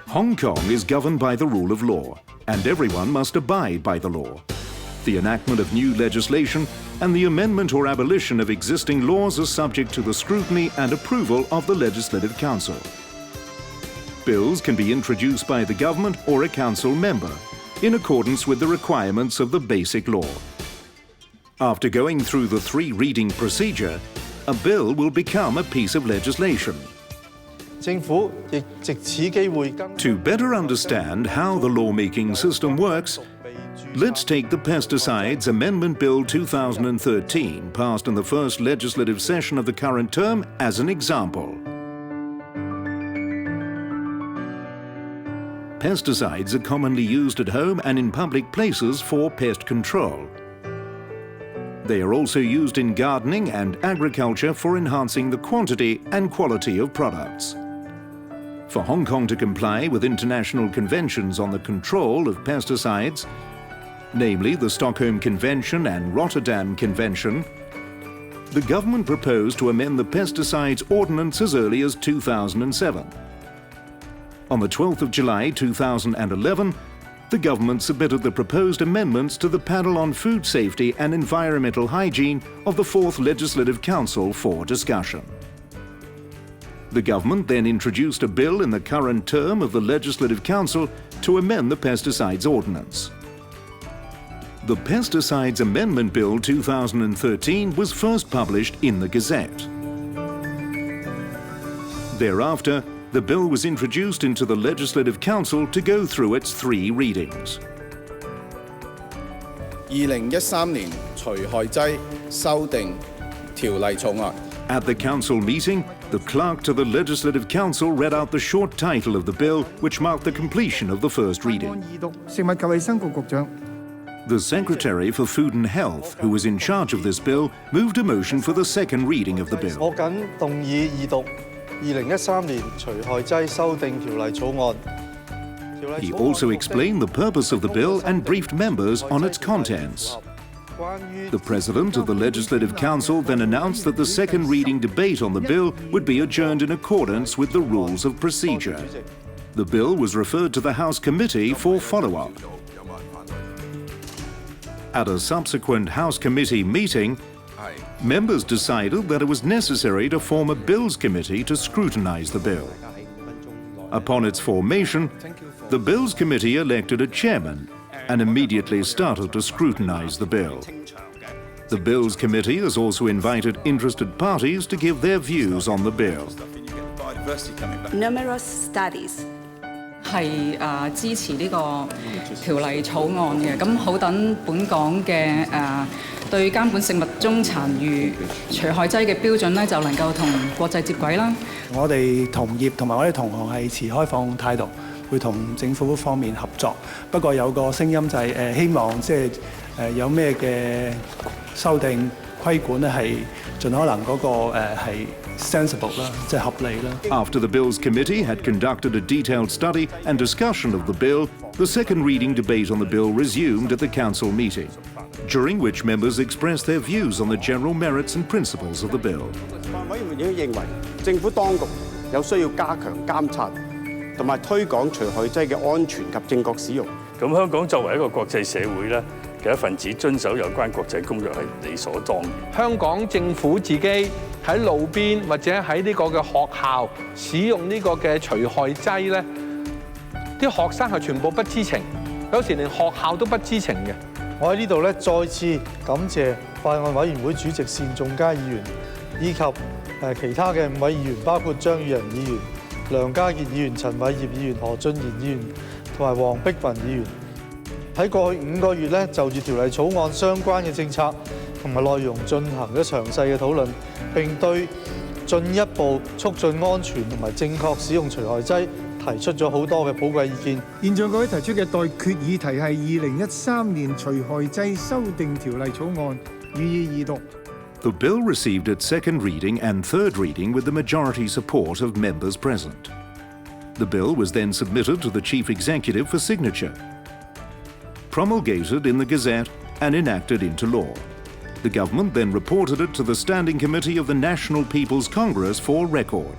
Hong Kong is governed by the rule of law, and everyone must abide by the law. The enactment of new legislation and the amendment or abolition of existing laws are subject to the scrutiny and approval of the Legislative Council. Bills can be introduced by the government or a council member, in accordance with the requirements of the Basic Law. After going through the three-reading procedure, a bill will become a piece of legislation. To better understand how the lawmaking system works, let's take the Pesticides Amendment Bill 2013, passed in the first legislative session of the current term, as an example. Pesticides are commonly used at home and in public places for pest control. They are also used in gardening and agriculture for enhancing the quantity and quality of products. For Hong Kong to comply with international conventions on the control of pesticides, namely the Stockholm Convention and Rotterdam Convention, the government proposed to amend the Pesticides Ordinance as early as 2007. On the 12th of July 2011, the government submitted the proposed amendments to the Panel on Food Safety and Environmental Hygiene of the 4th Legislative Council for discussion. The government then introduced a bill in the current term of the Legislative Council to amend the Pesticides Ordinance. The Pesticides Amendment Bill 2013 was first published in the Gazette. Thereafter, the bill was introduced into the Legislative Council to go through its three readings. 2013年除害劑修訂條例草案 At the council meeting, the clerk to the Legislative Council read out the short title of the bill, which marked the completion of the first reading. The Secretary for Food and Health, who was in charge of this bill, moved a motion for the second reading of the bill. 我謹動議二讀2013年除害劑修訂條例草案。 He also explained the purpose of the bill and briefed members on its contents. The President of the Legislative Council then announced that the second reading debate on the bill would be adjourned in accordance with the rules of procedure. The bill was referred to the House Committee for follow-up. At a subsequent House Committee meeting, members decided that it was necessary to form a Bills Committee to scrutinize the bill. Upon its formation, the Bills Committee elected a chairman and immediately started to scrutinize the bill. The Bills Committee has also invited interested parties to give their views on the bill. Numerous studies 係支持呢個條例草案嘅，咁好等本港嘅對監管食物中殘餘除害劑嘅標準咧，就能夠同國際接軌啦。我哋同業同埋我哋同行係持開放態度，會同政府方面合作。不過有個聲音就係希望即係有咩嘅修訂規管咧，係盡可能嗰個係 sensible 啦，即係合理啦。After the Bills Committee had conducted a detailed study and discussion of the bill, the second reading debate on the bill resumed at the Council meeting, during which members expressed their views on the general merits and principles of the bill. 委員亦認為政府當局有需要加強監察同埋推廣除害劑嘅安全及正確使用。咁香港作為一個國際社會咧嘅一份子，遵守有關國際公約係理所當然。香港政府自己喺路邊或者喺呢個嘅學校使用呢個嘅除害劑咧，啲學生係全部不知情，有時連學校都不知情嘅。我喺呢度咧再次感謝法案委員會主席單仲偕議員，以及其他嘅5位議員，包括張宇人議員、梁家傑議員、陳偉業議員、何俊賢議員同埋黃碧雲議員。喺過去5個月咧，就住條例草案相關嘅政策同埋內容進行咗詳細嘅討論，並對進一步促進安全同埋正確使用除害劑提出咗好多嘅寶貴意見。現在各位提出嘅待決議題係2013年除害劑修訂條例草案，予以二讀。The bill received its second reading and third reading with the majority support of members present. The bill was then submitted to the Chief Executive for signature, promulgated in the Gazette and enacted into law. The government then reported it to the Standing Committee of the National People's Congress for record.